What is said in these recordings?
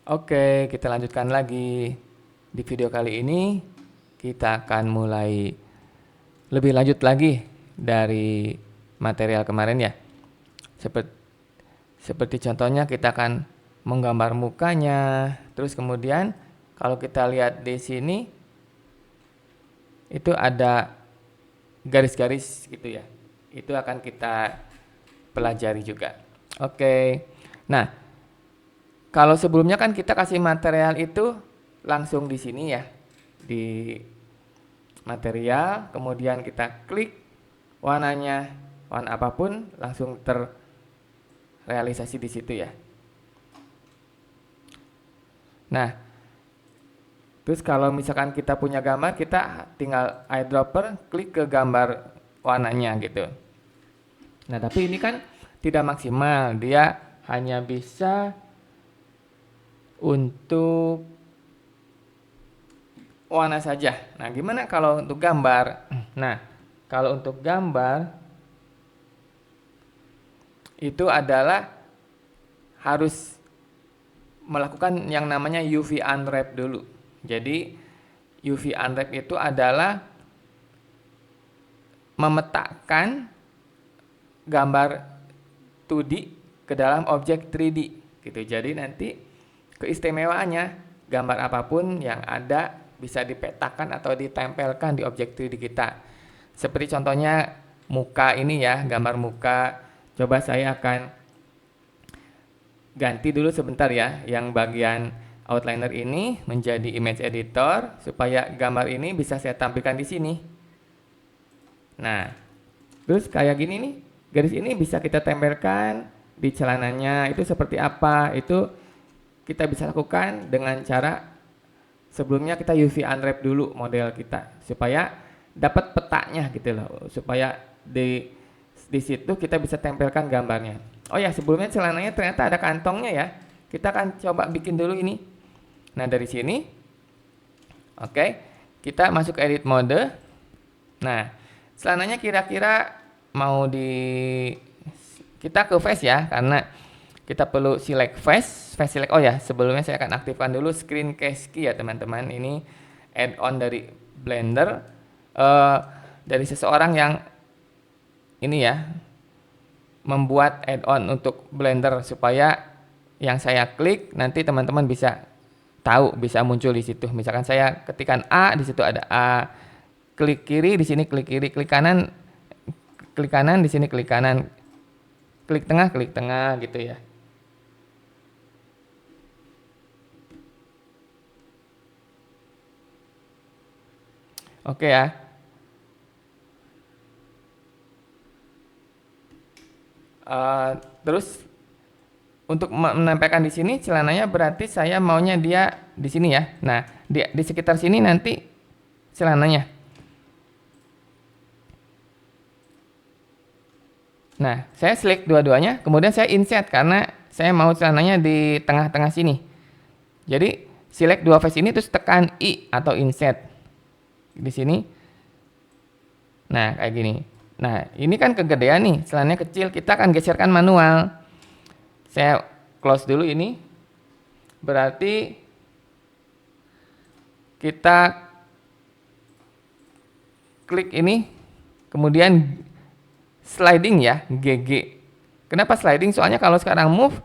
Oke, kita lanjutkan lagi. Di video kali ini kita akan mulai lebih lanjut lagi dari material kemarin ya. Seperti contohnya kita akan menggambar mukanya. Terus kemudian kalau kita lihat di sini itu ada garis-garis gitu ya. Itu akan kita pelajari juga. Oke. Nah, kalau sebelumnya kan kita kasih material itu langsung di sini ya, di material, kemudian kita klik warnanya, warna apapun langsung terrealisasi di situ ya. Nah, terus kalau misalkan kita punya gambar, kita tinggal eyedropper, klik ke gambar warnanya gitu. Nah, tapi ini kan tidak maksimal, dia hanya bisa untuk warna saja. Nah, gimana kalau untuk gambar? Nah, kalau untuk gambar itu adalah harus melakukan yang namanya UV unwrap dulu. Jadi UV unwrap itu adalah memetakkan gambar 2D ke dalam objek 3D gitu. Jadi nanti keistimewaannya gambar apapun yang ada bisa dipetakan atau ditempelkan di objek 3D kita. Seperti contohnya muka ini ya, gambar muka. Coba saya akan ganti dulu sebentar ya, yang bagian outliner ini menjadi image editor supaya gambar ini bisa saya tampilkan di sini. Nah, terus kayak gini nih, garis ini bisa kita tempelkan di celananya. Itu seperti apa? Itu kita bisa lakukan dengan cara sebelumnya kita UV unwrap dulu model kita supaya dapat petanya gitu loh, supaya di situ kita bisa tempelkan gambarnya. Oh ya, sebelumnya celananya ternyata ada kantongnya ya. Kita akan coba bikin dulu ini. Nah, dari sini oke, kita masuk ke edit mode. Nah, celananya kira-kira mau kita ke face ya, karena kita perlu select face select. Oh ya, sebelumnya saya akan aktifkan dulu screen cast key ya teman-teman. Ini add-on dari Blender dari seseorang yang ini ya, membuat add-on untuk Blender supaya yang saya klik nanti teman-teman bisa tahu, bisa muncul di situ. Misalkan saya ketikkan A, di situ ada A. Klik kiri, di sini klik kiri, klik kanan, di sini klik kanan, klik tengah gitu ya. Oke ya. Terus untuk menempelkan di sini celananya berarti saya maunya dia di sini ya. Nah, di sekitar sini nanti celananya. Nah, saya select dua-duanya, kemudian saya insert karena saya mau celananya di tengah-tengah sini. Jadi select dua face ini terus tekan I atau insert di sini. Nah, kayak gini. Nah, ini kan kegedean nih, celananya kecil, kita akan geserkan manual. Saya close dulu ini. Berarti kita klik ini, kemudian sliding ya, GG. Kenapa sliding? Soalnya kalau sekarang move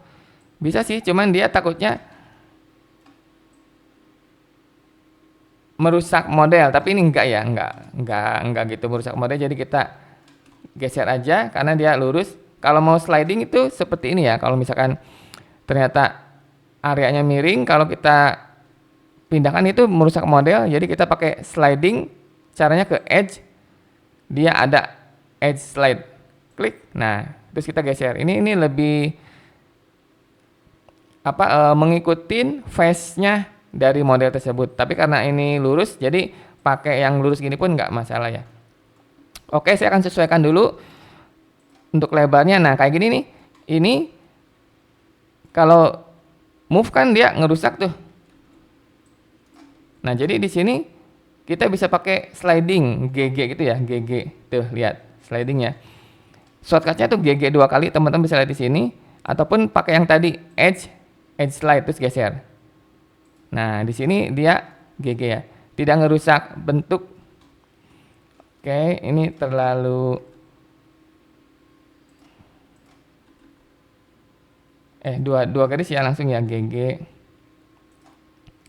bisa sih, cuman dia takutnya merusak model, tapi ini enggak ya, enggak gitu merusak model. Jadi kita geser aja karena dia lurus. Kalau mau sliding itu seperti ini ya. Kalau misalkan ternyata areanya miring, kalau kita pindahkan itu merusak model. Jadi kita pakai sliding, caranya ke edge. Dia ada edge slide. Klik. Nah, terus kita geser. Ini lebih mengikutin face-nya dari model tersebut. Tapi karena ini lurus, jadi pakai yang lurus gini pun nggak masalah ya. Oke, saya akan sesuaikan dulu untuk lebarnya. Nah, kayak gini nih. Ini kalau move kan dia ngerusak tuh. Nah, jadi di sini kita bisa pakai sliding GG gitu ya, GG. Tuh, lihat slidingnya. Shortcutnya tuh GG 2 kali, teman-teman bisa lihat di sini. Ataupun pakai yang tadi edge slide terus geser. Nah, di sini dia GG ya. Tidak ngerusak bentuk. Oke, ini terlalu dua garis ya, langsung ya GG.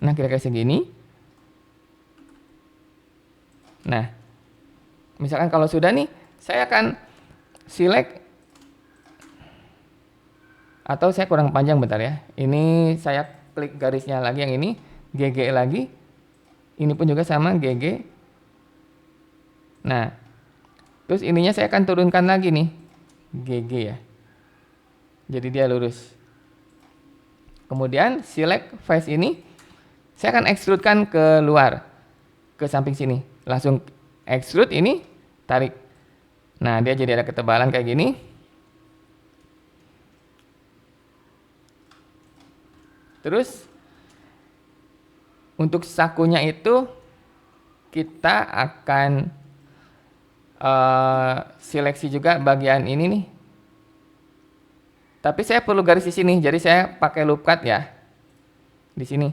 Nah, kira-kira segini. Nah, misalkan kalau sudah nih, saya akan select, atau saya kurang panjang bentar ya. Ini saya klik garisnya lagi yang ini, GG lagi. Ini pun juga sama GG. Nah, terus ininya saya akan turunkan lagi nih, GG ya. Jadi dia lurus. Kemudian select face ini, saya akan extrudekan ke luar, ke samping sini. Langsung extrude ini, tarik. Nah, dia jadi ada ketebalan kayak gini. Terus untuk sakunya itu kita akan seleksi juga bagian ini nih. Tapi saya perlu garis di sini, jadi saya pakai loop cut ya. Di sini.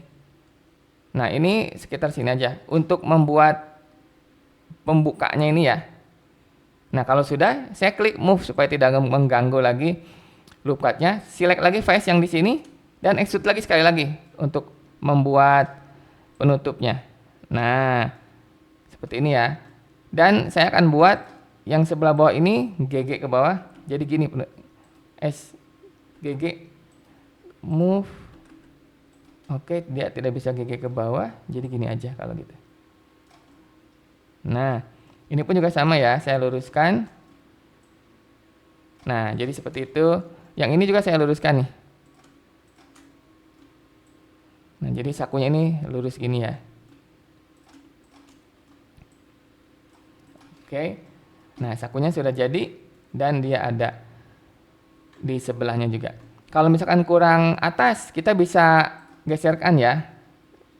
Nah, ini sekitar sini aja untuk membuat pembukanya ini ya. Nah, kalau sudah, saya klik move supaya tidak mengganggu lagi loop cut-nya. Select lagi face yang di sini dan extrude lagi sekali lagi untuk membuat penutupnya. Nah, seperti ini ya. Dan saya akan buat yang sebelah bawah ini GG ke bawah. Jadi gini, GG move. Oke, dia tidak bisa GG ke bawah, jadi gini aja kalau gitu. Nah, ini pun juga sama ya, saya luruskan. Nah, jadi seperti itu. Yang ini juga saya luruskan nih. Nah, jadi sakunya ini lurus gini ya. Oke. Nah, sakunya sudah jadi dan dia ada di sebelahnya juga. Kalau misalkan kurang atas, kita bisa geserkan ya.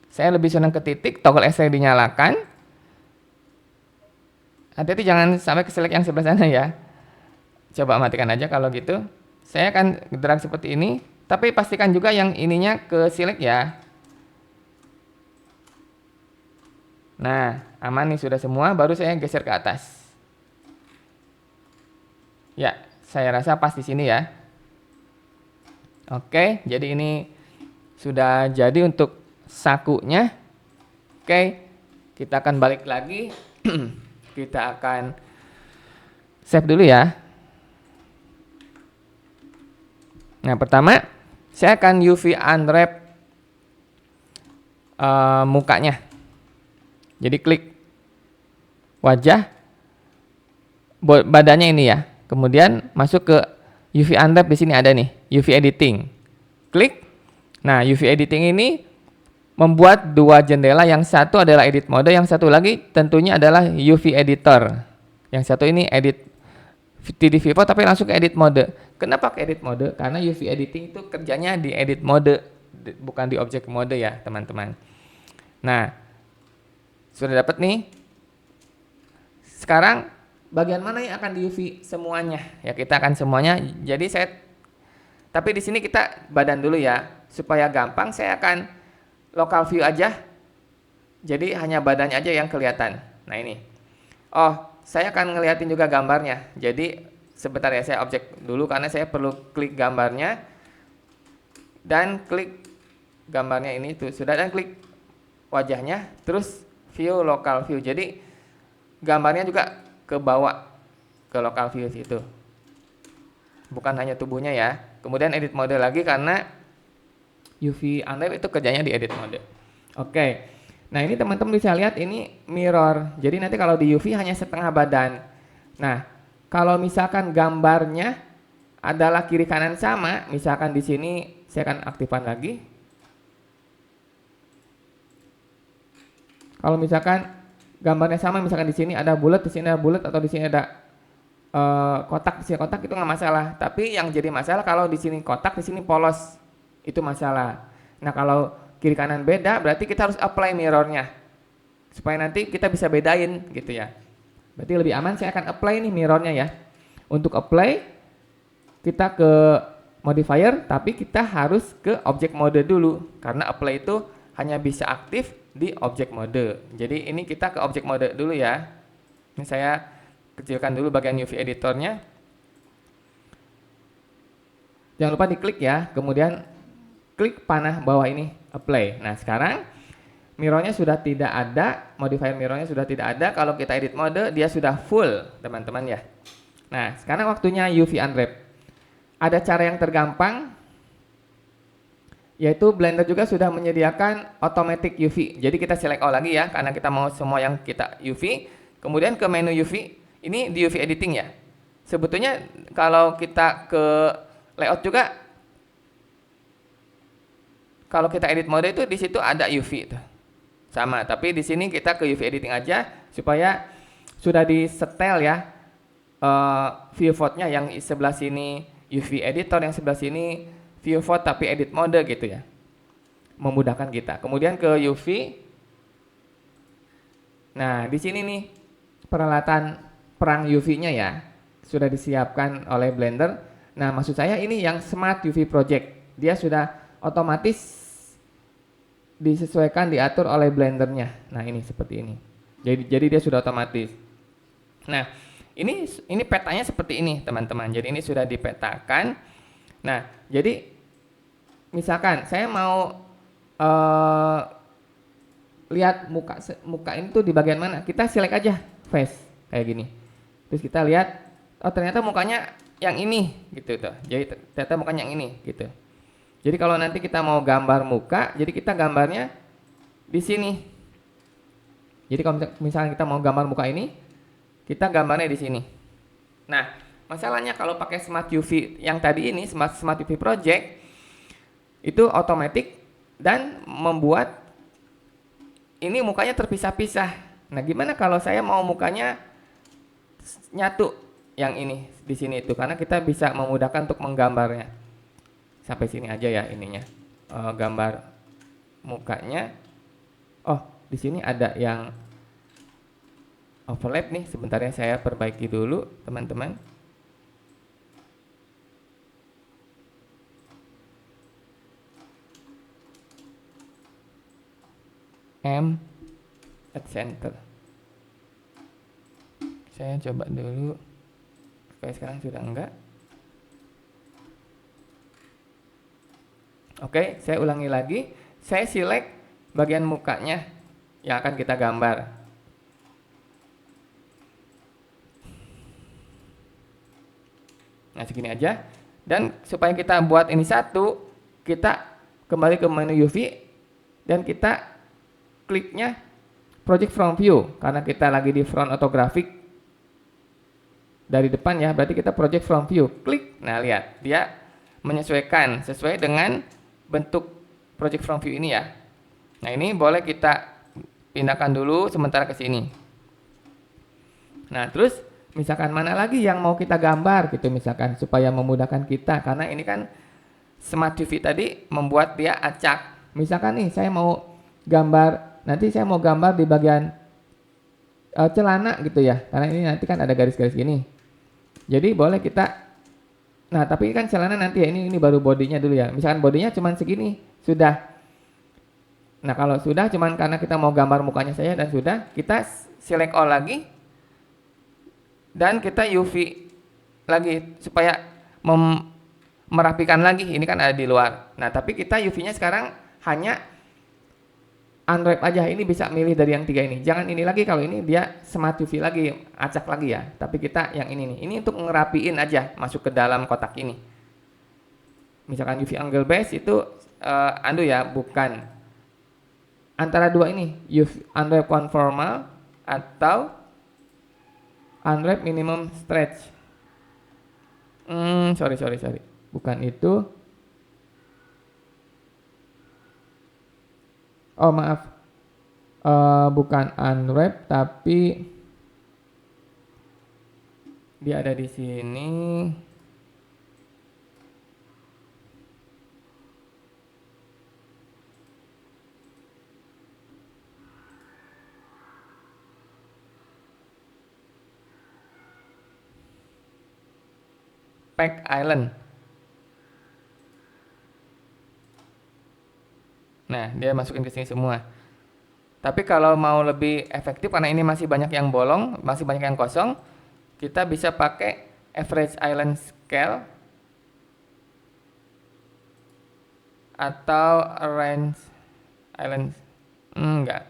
Saya lebih senang ke titik, toggle X-ray dinyalakan. Hati-hati jangan sampai ke select yang sebelah sana ya. Coba matikan aja kalau gitu. Saya akan drag seperti ini, tapi pastikan juga yang ininya ke select ya. Nah, aman nih sudah semua, baru saya geser ke atas. Ya, saya rasa pas di sini ya. Oke, jadi ini sudah jadi untuk sakunya. Oke, kita akan balik lagi. Kita akan save dulu ya. Nah, pertama saya akan UV unwrap mukanya. Jadi klik wajah, badannya ini ya. Kemudian masuk ke UV unwrap, di sini ada nih UV editing. Klik. Nah, UV editing ini membuat dua jendela, yang satu adalah edit mode, yang satu lagi tentunya adalah UV editor. Yang satu ini edit 3D Viewport tapi langsung ke edit mode. Kenapa ke edit mode? Karena UV editing itu kerjanya di edit mode, bukan di object mode ya, teman-teman. Nah, sudah dapat nih. Sekarang bagian mana yang akan di UV semuanya? Ya, kita akan semuanya. Jadi tapi di sini kita badan dulu ya, supaya gampang. Saya akan local view aja. Jadi hanya badannya aja yang kelihatan. Nah, ini. Oh, saya akan ngeliatin juga gambarnya. Jadi sebentar ya, saya objek dulu karena saya perlu klik gambarnya. Dan klik gambarnya ini tuh sudah, dan klik wajahnya, terus view local view. Jadi gambarnya juga ke bawah ke local view itu. Bukan hanya tubuhnya ya. Kemudian edit mode lagi karena UV unwrap itu kerjanya di edit mode. Oke. Nah, ini teman-teman bisa lihat ini mirror. Jadi nanti kalau di UV hanya setengah badan. Nah, kalau misalkan gambarnya adalah kiri kanan sama, misalkan di sini saya akan aktifkan lagi. Kalau misalkan gambarnya sama, misalkan di sini ada bulat, di sini ada bulat, atau di sini ada kotak, di sini kotak, itu nggak masalah. Tapi yang jadi masalah kalau di sini kotak, di sini polos, itu masalah. Nah, kalau kiri kanan beda, berarti kita harus apply mirrornya supaya nanti kita bisa bedain gitu ya. Berarti lebih aman saya akan apply nih mirrornya ya. Untuk apply kita ke modifier, tapi kita harus ke object mode dulu karena apply itu hanya bisa aktif di objek mode. Jadi ini kita ke objek mode dulu ya. Ini saya kecilkan dulu bagian UV editornya. Jangan lupa diklik ya, kemudian klik panah bawah ini, apply. Nah sekarang mirrornya sudah tidak ada, modifier mirrornya sudah tidak ada. Kalau kita edit mode, dia sudah full teman-teman ya. Nah sekarang waktunya UV unwrap. Ada cara yang tergampang, yaitu Blender juga sudah menyediakan automatic UV. Jadi kita select all lagi ya, karena kita mau semua yang kita UV. Kemudian ke menu UV, ini di UV editing ya. Sebetulnya kalau kita ke layout juga, kalau kita edit mode itu di situ ada UV itu. Sama, tapi di sini kita ke UV editing aja supaya sudah disetel ya viewport-nya, yang sebelah sini UV editor, yang sebelah sini viewport tapi edit mode gitu ya. Memudahkan kita. Kemudian ke UV. Nah, di sini nih peralatan perang UV-nya ya sudah disiapkan oleh Blender. Nah, maksud saya ini yang Smart UV Project. Dia sudah otomatis disesuaikan, diatur oleh Blendernya. Nah, ini seperti ini. Jadi dia sudah otomatis. Nah, ini petanya seperti ini, teman-teman. Jadi ini sudah dipetakan. Nah, jadi misalkan saya mau lihat muka ini tuh di bagian mana, kita select aja face kayak gini. Terus kita lihat, oh ternyata mukanya yang ini gitu tuh. Jadi ternyata mukanya yang ini gitu. Jadi kalau nanti kita mau gambar muka, jadi kita gambarnya di sini. Jadi kalau misalnya kita mau gambar muka ini, kita gambarnya di sini. Nah, masalahnya kalau pakai Smart UV yang tadi ini, Smart UV Project, itu otomatis dan membuat ini mukanya terpisah-pisah. Nah, gimana kalau saya mau mukanya nyatu yang ini di sini itu, karena kita bisa memudahkan untuk menggambarnya. Sampai sini aja ya ininya. Gambar mukanya. Oh, di sini ada yang overlap nih. Sebentar ya, saya perbaiki dulu, teman-teman. At center. Saya coba dulu. Oke, sekarang sudah enggak. Oke, saya ulangi lagi. Saya select bagian mukanya yang akan kita gambar. Nah, segini aja. Dan supaya kita buat ini satu, kita kembali ke menu UV dan kita kliknya project from view, karena kita lagi di front orthographic dari depan ya, berarti kita project from view, klik. Nah, lihat dia menyesuaikan sesuai dengan bentuk project from view ini ya. Nah, ini boleh kita pindahkan dulu sementara ke sini. Nah, terus misalkan mana lagi yang mau kita gambar gitu, misalkan supaya memudahkan kita, karena ini kan Smart UV tadi membuat dia acak. Misalkan nih saya mau gambar, nanti saya mau gambar di bagian celana gitu ya, karena ini nanti kan ada garis-garis gini. Jadi boleh kita, nah tapi kan celana nanti ya, ini baru bodinya dulu ya. Misalkan bodinya cuman segini, sudah. Nah kalau sudah, cuman karena kita mau gambar mukanya saja dan sudah, kita select all lagi dan kita UV lagi supaya merapikan lagi. Ini kan ada di luar. Nah tapi kita UV-nya sekarang hanya unwrap aja. Ini bisa milih dari yang tiga ini. Jangan ini lagi, kalau ini dia Smart UV lagi, acak lagi ya. Tapi kita yang ini nih. Ini untuk ngerapiin aja masuk ke dalam kotak ini. Misalkan UV angle base itu ya, bukan antara dua ini, UV unwrap conformal atau unwrap minimum stretch. Sorry. Bukan itu. Oh maaf, bukan unwrap, tapi dia ada di sini. Pack Island. Nah, dia masukin ke sini semua. Tapi kalau mau lebih efektif karena ini masih banyak yang bolong, masih banyak yang kosong, kita bisa pakai average island scale atau range island enggak.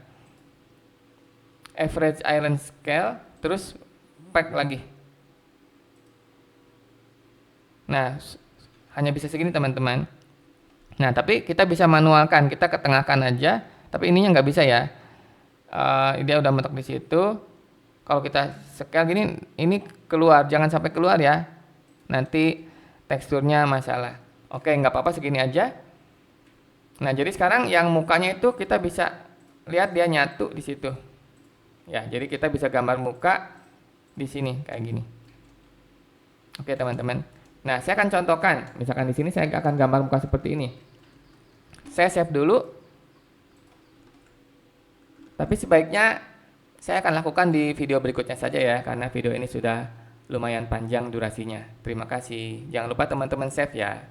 Average island scale terus pack lagi. Nah, hanya bisa segini teman-teman. Nah, tapi kita bisa manualkan, kita ketengahkan aja, tapi ininya nggak bisa ya. Dia udah mentok di situ. Kalau kita scale gini, ini keluar, jangan sampai keluar ya. Nanti teksturnya masalah. Oke, nggak apa-apa segini aja. Nah, jadi sekarang yang mukanya itu kita bisa lihat dia nyatu di situ. Ya, jadi kita bisa gambar muka di sini kayak gini. Oke, teman-teman. Nah, saya akan contohkan. Misalkan di sini saya akan gambar muka seperti ini. Saya save dulu. Tapi sebaiknya saya akan lakukan di video berikutnya saja ya, karena video ini sudah lumayan panjang durasinya. Terima kasih. Jangan lupa teman-teman save ya.